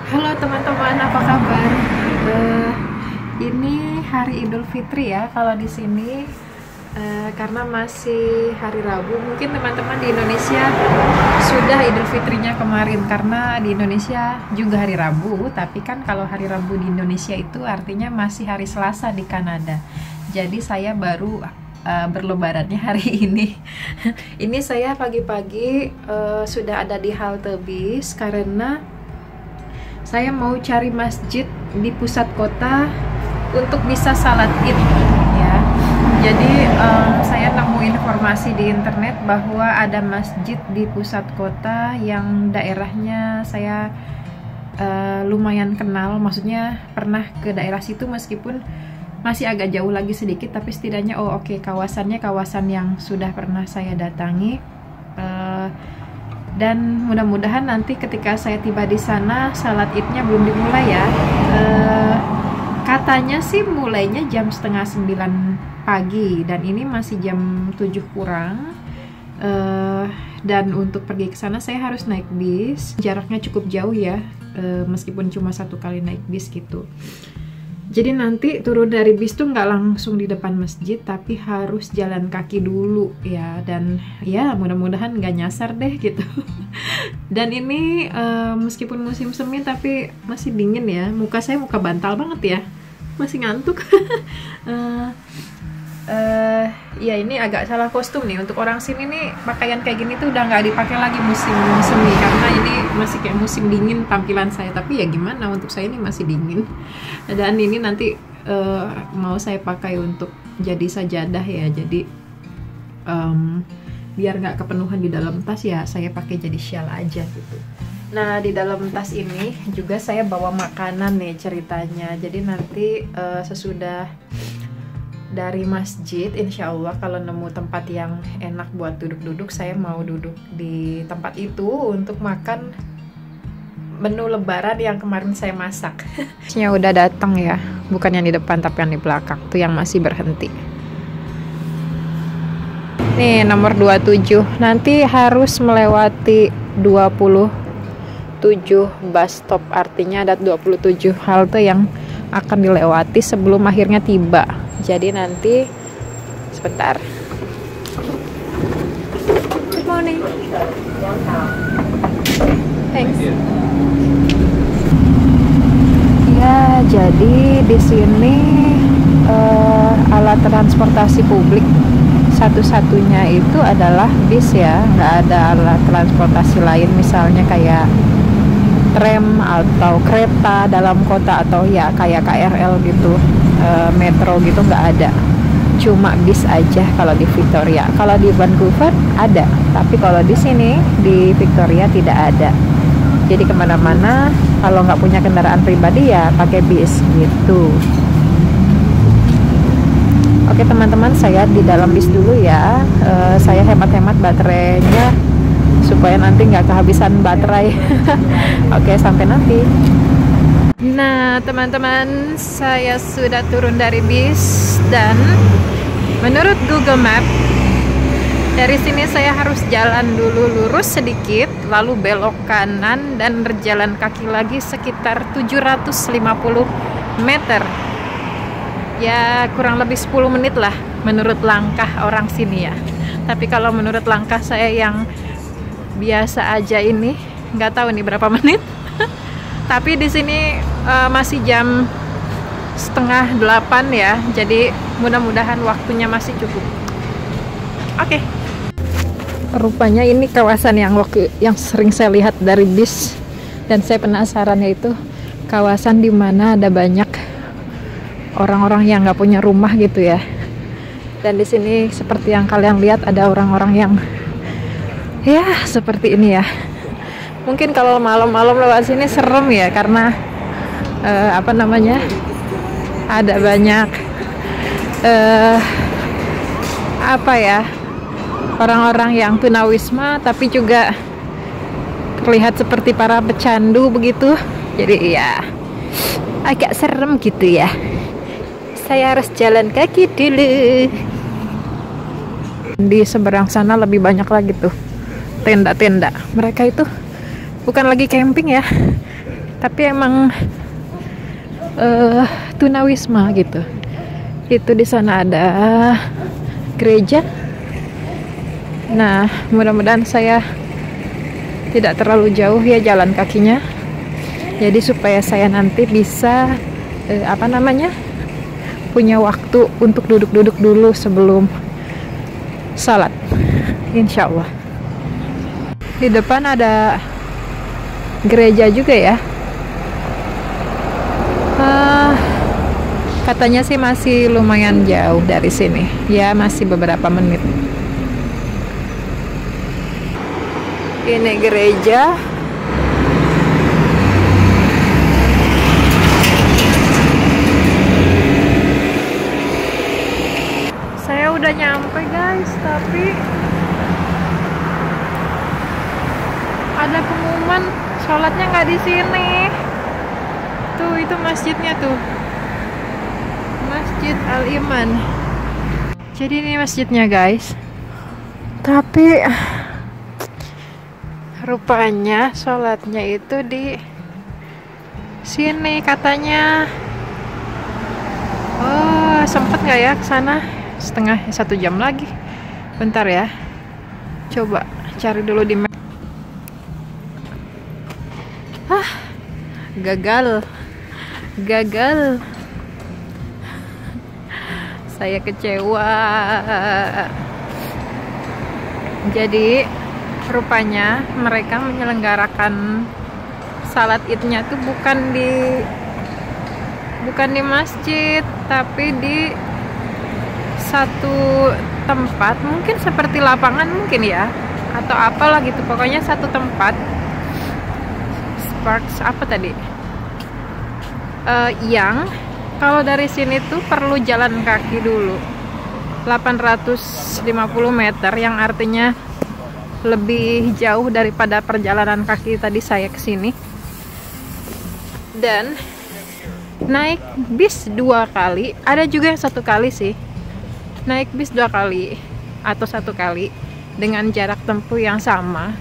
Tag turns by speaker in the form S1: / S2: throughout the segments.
S1: Halo teman-teman, apa kabar? Ini hari Idul Fitri ya, kalau di sini karena masih hari Rabu. Mungkin teman-teman di Indonesia sudah Idul Fitrinya kemarin, karena di Indonesia juga hari Rabu. Tapi kan kalau hari Rabu di Indonesia itu artinya masih hari Selasa di Kanada. Jadi saya baru berlebarannya hari ini. Ini saya pagi-pagi sudah ada di halte bis karena saya mau cari masjid di pusat kota untuk bisa salat Id ya. Jadi saya nemu informasi di internet bahwa ada masjid di pusat kota yang daerahnya saya lumayan kenal. Maksudnya pernah ke daerah situ meskipun masih agak jauh lagi sedikit, tapi setidaknya oke, kawasannya kawasan yang sudah pernah saya datangi. Dan mudah-mudahan nanti ketika saya tiba di sana salat Idnya belum dimulai ya. Katanya sih mulainya jam setengah 9 pagi dan ini masih jam 7 kurang. Dan untuk pergi ke sana saya harus naik bis. Jaraknya cukup jauh ya, meskipun cuma satu kali naik bis gitu. Jadi nanti turun dari bis tuh nggak langsung di depan masjid, tapi harus jalan kaki dulu ya. Dan ya mudah-mudahan nggak nyasar deh gitu. Dan ini meskipun musim semi tapi masih dingin ya. Muka saya muka bantal banget ya, masih ngantuk. Ya ini agak salah kostum nih. Untuk orang sini nih pakaian kayak gini tuh udah nggak dipakai lagi musim semi, karena ini masih kayak musim dingin tampilan saya. Tapi ya gimana, untuk saya ini masih dingin. Dan ini nanti mau saya pakai untuk jadi sajadah ya. Jadi biar nggak kepenuhan di dalam tas ya, saya pakai jadi shawl aja gitu. Nah di dalam tas ini juga saya bawa makanan nih ceritanya. Jadi nanti sesudah dari masjid, insya Allah kalau nemu tempat yang enak buat duduk-duduk, saya mau duduk di tempat itu untuk makan menu lebaran yang kemarin saya masak. Busnya udah datang ya, bukan yang di depan tapi yang di belakang tuh yang masih berhenti. Nih nomor 27, nanti harus melewati 27 bus stop, artinya ada 27 halte yang akan dilewati sebelum akhirnya tiba. Jadi nanti sebentar. Good morning. Thanks. Ya, jadi di sini alat transportasi publik satu-satunya itu adalah bis ya. Nggak ada alat transportasi lain, misalnya kayak tram atau kereta dalam kota atau ya kayak KRL gitu, metro gitu, nggak ada. Cuma bis aja kalau di Victoria. Kalau di Vancouver ada, tapi kalau di sini di Victoria tidak ada. Jadi kemana-mana kalau nggak punya kendaraan pribadi ya pakai bis gitu. Oke teman-teman, saya di dalam bis dulu ya. Saya hemat-hemat baterainya supaya nanti nggak kehabisan baterai. Oke, sampai nanti. Nah teman-teman, saya sudah turun dari bis dan menurut Google Map dari sini saya harus jalan dulu lurus sedikit, lalu belok kanan dan berjalan kaki lagi sekitar 750 meter. Ya kurang lebih 10 menit lah menurut langkah orang sini ya. Tapi kalau menurut langkah saya yang biasa aja ini nggak tahu nih berapa menit. Tapi di sini masih jam 7:30 ya, jadi mudah-mudahan waktunya masih cukup. Oke. Rupanya ini kawasan yang sering saya lihat dari bis dan saya penasaran, yaitu kawasan dimana ada banyak orang-orang yang nggak punya rumah gitu ya. Dan di sini seperti yang kalian lihat ada orang-orang yang ya seperti ini ya. Mungkin kalau malam-malam lewat sini serem ya, karena ada banyak orang-orang yang tunawisma, tapi juga terlihat seperti para pecandu begitu. Jadi ya agak serem gitu ya. Saya harus jalan kaki dulu. Di seberang sana lebih banyak lagi tuh tenda-tenda. Mereka itu bukan lagi camping ya, tapi emang tunawisma gitu. Itu di sana ada gereja. Nah, mudah-mudahan saya tidak terlalu jauh ya jalan kakinya. Jadi supaya saya nanti bisa punya waktu untuk duduk-duduk dulu sebelum salat, insya Allah. Di depan ada gereja juga ya. Katanya sih masih lumayan jauh dari sini. Ya, masih beberapa menit. Ini gereja. Saya udah nyampe guys, tapi ada pengumuman sholatnya nggak di sini. Tuh, itu masjidnya tuh, Masjid Al-Iman. Jadi ini masjidnya guys, tapi rupanya sholatnya itu di sini katanya. Oh, sempet nggak ya kesana? 1 jam lagi. Bentar ya, coba cari dulu di map. Gagal. Saya kecewa. Jadi rupanya mereka menyelenggarakan salat idnya tuh bukan di masjid, tapi di satu tempat, mungkin seperti lapangan mungkin ya, atau apalah gitu. Pokoknya satu tempat. Sparks apa tadi? Yang kalau dari sini tuh perlu jalan kaki dulu 850 meter, yang artinya lebih jauh daripada perjalanan kaki tadi saya kesini. Dan naik bis 2 kali, ada juga yang 1 kali sih. Naik bis 2 kali atau 1 kali dengan jarak tempuh yang sama,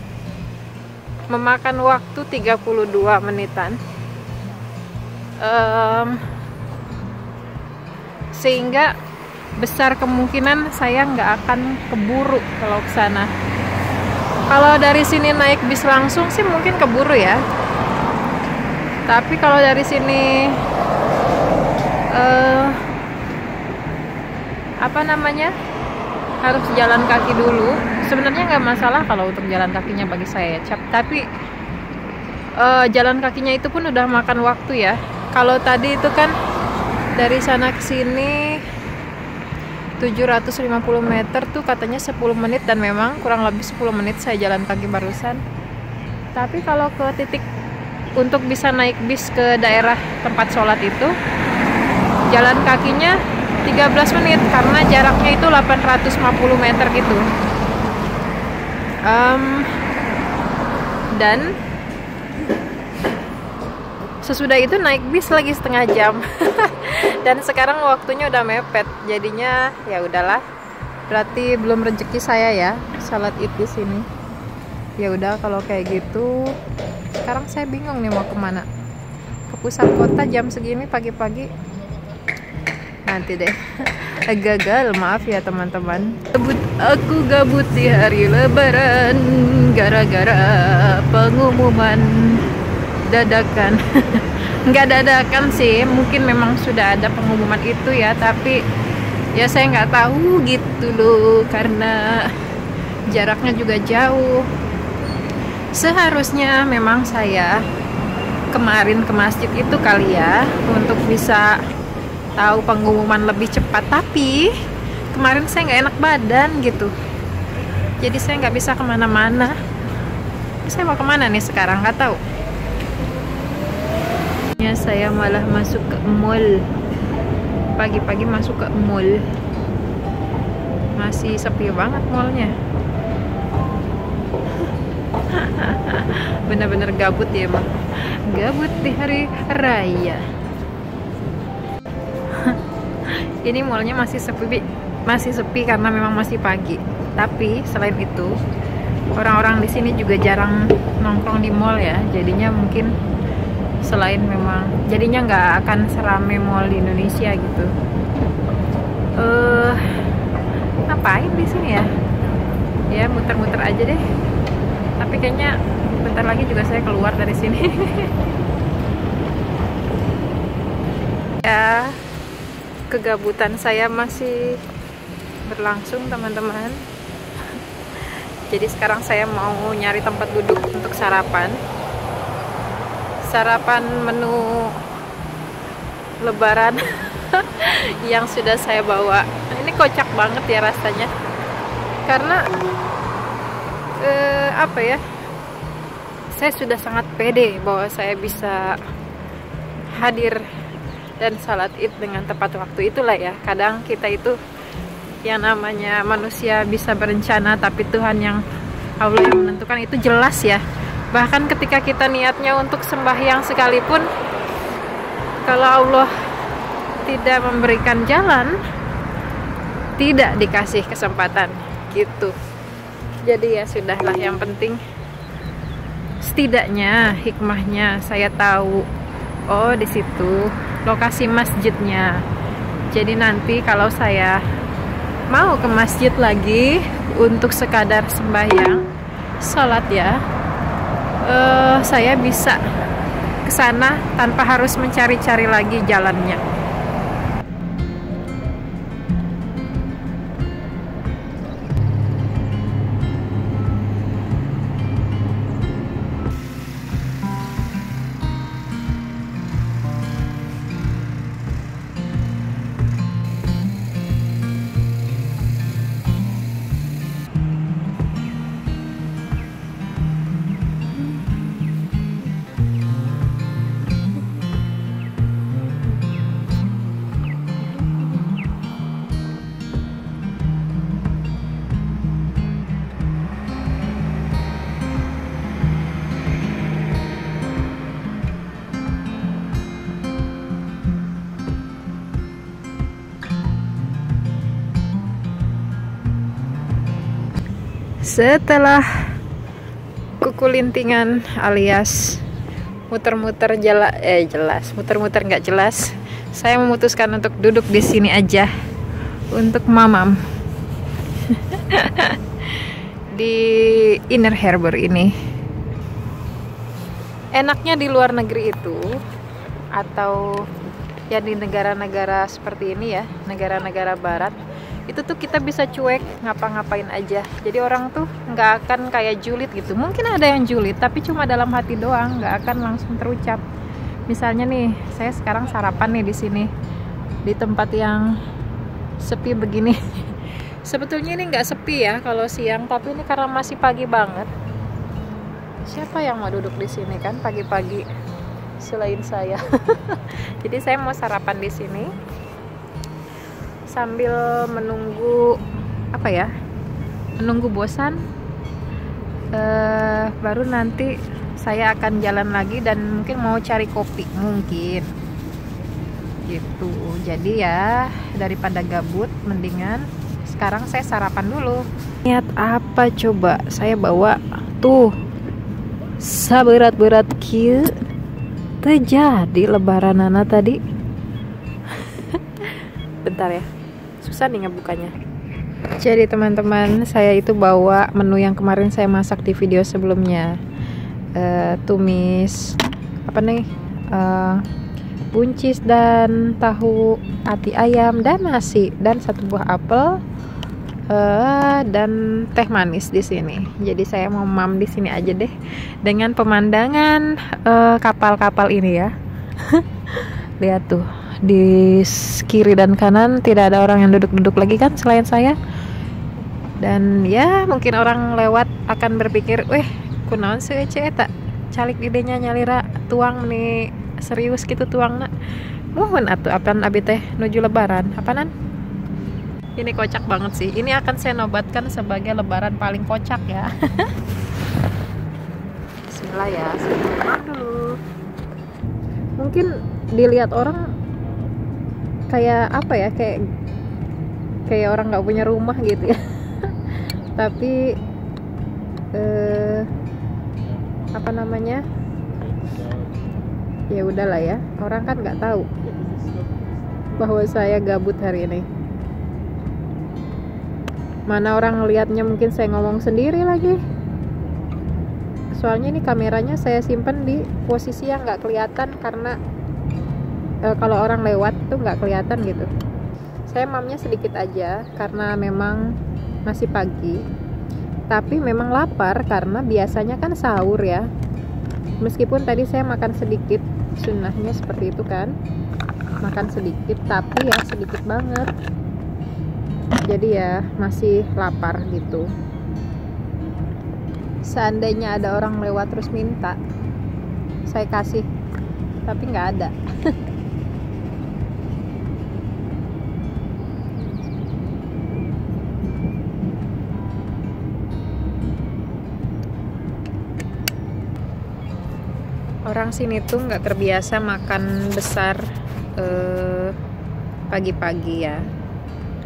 S1: memakan waktu 32 menitan. Sehingga besar kemungkinan saya nggak akan keburu kalau ke sana. Kalau dari sini naik bis langsung sih mungkin keburu ya. Tapi kalau dari sini harus jalan kaki dulu. Sebenarnya nggak masalah kalau untuk jalan kakinya bagi saya, tapi jalan kakinya itu pun udah makan waktu ya. Kalau tadi itu kan dari sana ke sini 750 meter tuh katanya 10 menit, dan memang kurang lebih 10 menit saya jalan kaki barusan. Tapi kalau ke titik untuk bisa naik bis ke daerah tempat sholat itu, jalan kakinya 13 menit karena jaraknya itu 850 meter gitu. Dan sesudah itu naik bis lagi setengah jam. Dan sekarang waktunya udah mepet, jadinya ya udahlah. Berarti belum rezeki saya ya salat Id di sini. Ya udah kalau kayak gitu. Sekarang saya bingung nih mau kemana. Ke pusat kota jam segini pagi-pagi. Nanti deh. Gagal, maaf ya teman-teman. Aku gabut di hari Lebaran gara-gara pengumuman dadakan. Nggak dadakan sih, mungkin memang sudah ada pengumuman itu ya, tapi ya saya nggak tahu gitu loh, karena jaraknya juga jauh. Seharusnya memang saya kemarin ke masjid itu kali ya, untuk bisa tahu pengumuman lebih cepat, tapi kemarin saya nggak enak badan gitu, jadi saya nggak bisa kemana-mana. Saya mau kemana nih sekarang, nggak tahu. Ya, saya malah masuk ke mall. Pagi-pagi masuk ke mall, masih sepi banget mallnya. Bener-bener gabut ya emang, gabut di hari raya. Ini mallnya masih sepi karena memang masih pagi. Tapi selain itu, orang-orang di sini juga jarang nongkrong di mall ya. Jadinya mungkin selain memang jadinya nggak akan serame mall di Indonesia gitu. Ngapain di sini ya? Ya muter-muter aja deh. Tapi kayaknya bentar lagi juga saya keluar dari sini. Ya, kegabutan saya masih berlangsung teman-teman. Jadi sekarang saya mau nyari tempat duduk untuk sarapan menu lebaran yang sudah saya bawa. Ini kocak banget ya rasanya, karena apa ya, saya sudah sangat pede bahwa saya bisa hadir dan salat Id dengan tepat waktu. Itulah ya, kadang kita itu yang namanya manusia bisa berencana, tapi Tuhan yang Allah yang menentukan, itu jelas ya. Bahkan ketika kita niatnya untuk sembahyang sekalipun, kalau Allah tidak memberikan jalan, tidak dikasih kesempatan gitu. Jadi ya sudahlah, yang penting setidaknya hikmahnya saya tahu, oh di situ lokasi masjidnya. Jadi nanti kalau saya mau ke masjid lagi untuk sekadar sembahyang, sholat ya, saya bisa ke sana tanpa harus mencari-cari lagi jalannya. Setelah kukulintingan alias muter-muter muter-muter nggak jelas, saya memutuskan untuk duduk di sini aja untuk mamam di Inner Harbor ini. Enaknya di luar negeri itu, atau ya di negara-negara seperti ini ya, negara-negara barat, itu tuh kita bisa cuek ngapa-ngapain aja. Jadi orang tuh nggak akan kayak julid gitu. Mungkin ada yang julid, tapi cuma dalam hati doang, nggak akan langsung terucap. Misalnya nih, saya sekarang sarapan nih di sini, di tempat yang sepi begini. Sebetulnya ini nggak sepi ya kalau siang, tapi ini karena masih pagi banget. Siapa yang mau duduk di sini kan pagi-pagi selain saya? Jadi saya mau sarapan di sini sambil menunggu apa ya, menunggu bosan, baru nanti saya akan jalan lagi dan mungkin mau cari kopi mungkin gitu. Jadi ya daripada gabut, mendingan sekarang saya sarapan dulu. Niat apa coba saya bawa tuh saberat-berat kieu terjadi lebaran anak tadi. Bentar ya, susah nih ngebukanya. Jadi teman-teman, saya itu bawa menu yang kemarin saya masak di video sebelumnya. Tumis apa nih, buncis dan tahu ati ayam dan nasi dan 1 buah apel, dan teh manis di sini. Jadi saya mau mam di sini aja deh dengan pemandangan kapal-kapal ini ya. Lihat tuh, di kiri dan kanan tidak ada orang yang duduk-duduk lagi kan selain saya. Dan ya mungkin orang lewat akan berpikir, weh kunaon sih eta calik idenya nyalira tuang nih, serius gitu tuang nak. Mohon atuh apaan abi teh nuju lebaran apaanan. Ini kocak banget sih. Ini akan saya nobatkan sebagai lebaran paling kocak ya. Bismillah ya, saya dulu. Mungkin dilihat orang kayak apa ya, kayak orang nggak punya rumah gitu ya. Tapi apa namanya, Ya udahlah ya, orang kan nggak tahu bahwa saya gabut hari ini. Mana orang ngelihatnya, mungkin saya ngomong sendiri lagi. Soalnya ini kameranya saya simpen di posisi yang nggak kelihatan karena kalau orang lewat tuh nggak kelihatan gitu. Saya mamnya sedikit aja karena memang masih pagi. Tapi memang lapar karena biasanya kan sahur ya. Meskipun tadi saya makan sedikit, sunnahnya seperti itu kan, makan sedikit, tapi ya sedikit banget. Jadi ya masih lapar gitu. Seandainya ada orang lewat terus minta, saya kasih, tapi nggak ada. Orang sini tuh nggak terbiasa makan besar pagi-pagi ya.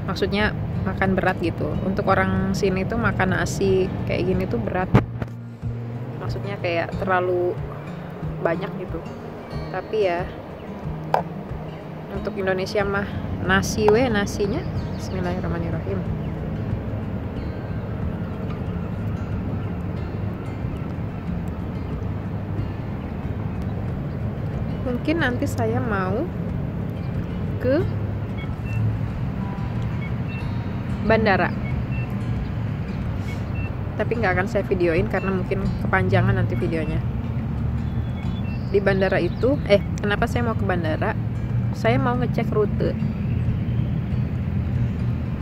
S1: Maksudnya makan berat gitu. Untuk orang sini tuh makan nasi kayak gini tuh berat. Maksudnya kayak terlalu banyak gitu. Tapi ya untuk Indonesia mah nasinya. Bismillahirrahmanirrahim. Mungkin nanti saya mau ke bandara, tapi nggak akan saya videoin karena mungkin kepanjangan nanti videonya. Di bandara itu, kenapa saya mau ke bandara? Saya mau ngecek rute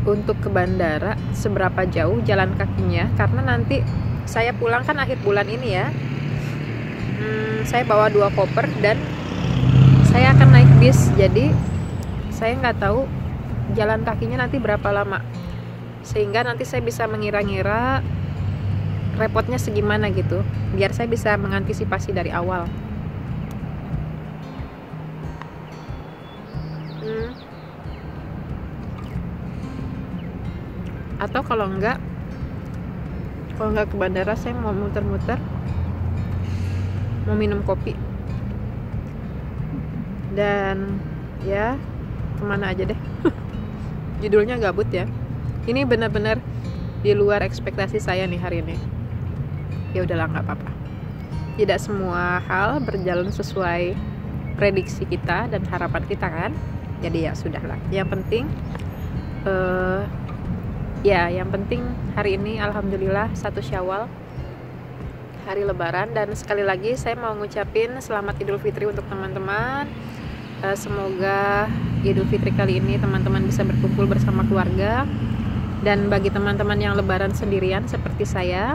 S1: untuk ke bandara, seberapa jauh jalan kakinya, karena nanti saya pulang kan akhir bulan ini ya. Saya bawa 2 koper dan saya akan naik bis, jadi saya nggak tahu jalan kakinya nanti berapa lama, sehingga nanti saya bisa mengira-ngira repotnya segimana gitu, biar saya bisa mengantisipasi dari awal. Atau kalau nggak ke bandara, saya mau muter-muter, mau minum kopi, dan ya kemana aja deh. Judulnya gabut ya. Ini benar-benar di luar ekspektasi saya nih hari ini. Ya udahlah, nggak apa-apa. Tidak semua hal berjalan sesuai prediksi kita dan harapan kita kan. Jadi ya sudahlah. Yang penting hari ini alhamdulillah 1 Syawal, hari Lebaran, dan sekali lagi saya mau ngucapin selamat Idul Fitri untuk teman-teman. Semoga Idul Fitri kali ini teman-teman bisa berkumpul bersama keluarga. Dan bagi teman-teman yang lebaran sendirian seperti saya,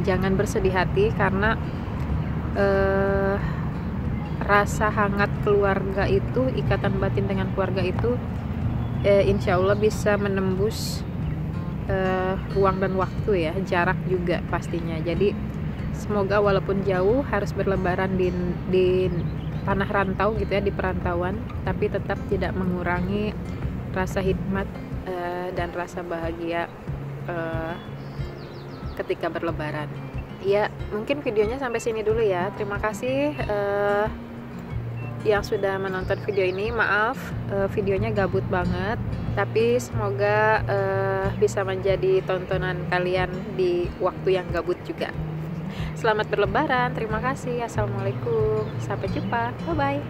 S1: jangan bersedih hati karena rasa hangat keluarga itu, ikatan batin dengan keluarga itu insya Allah bisa menembus ruang dan waktu ya, jarak juga pastinya. Jadi semoga walaupun jauh harus berlebaran di tanah rantau gitu ya, di perantauan, tapi tetap tidak mengurangi rasa hikmat dan rasa bahagia ketika berlebaran. Ya mungkin videonya sampai sini dulu ya. Terima kasih yang sudah menonton video ini. Maaf videonya gabut banget, tapi semoga bisa menjadi tontonan kalian di waktu yang gabut juga. Selamat berlebaran, terima kasih. Assalamualaikum, sampai jumpa, bye bye.